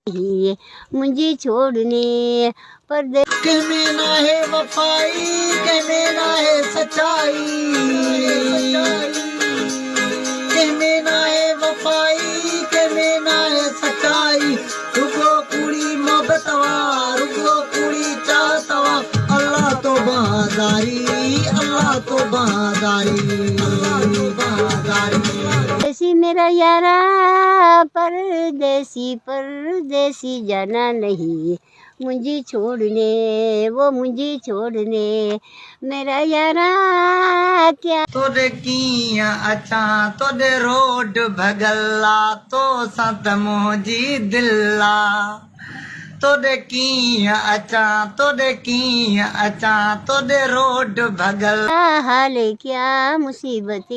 ही मुझे छोड़ने परदेसी कहने ना है वफाई, कहने ना है सच्चाई, कहने ना है वफाई, कहने ना है सच्चाई। रुको कुड़ी मोहब्बतवा, रुको कुड़ी चाहतवा, अल्लाह तो बहादारी, अल्लाह तो बहादारी, अल्लाह तो बहादारी। मेरा यारा परदेसी परदेसी जाना नहीं मुझे छोड़ने, वो मुझे छोड़ने मेरा यारा क्या। तोड़े किया अचा तोड़े रोड भगल्ला तो संत मोजी दिल्ला, तोड़े किया अचा तोड़े किया अचा तोड़े रोड भगल्ला। हाल क्या मुसीबत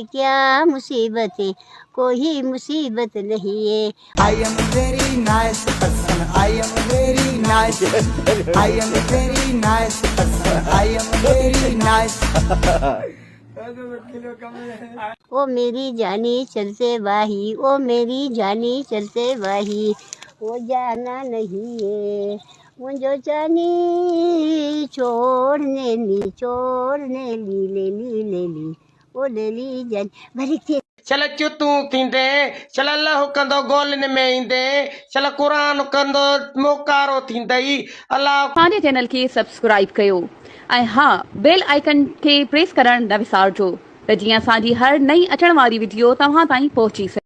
कोई मुसीबत नहीं है। I am very nice person, I am very nice, I am very nice person, I am very nice। ओ मेरी जानी चलते वाही, ओ मेरी जानी चलते वाही, वो जाना नहीं है मुझे जानी छोड़ने ली ले ली ओ ले ली जान भरी चल चुतू थींदे, चल अल्लाह कंदो गोलन में ईंदे, चल कुरान कंदो मोकारो थींदई। अल्लाह असांजे चैनल खे सब्सक्राइब कयो ऐं हाँ बेल आइकन खे प्रेस करण न विसारजो त जीअं असांजी हर नई अचण वारी वीडियो तव्हां ताईं पहुची सघे।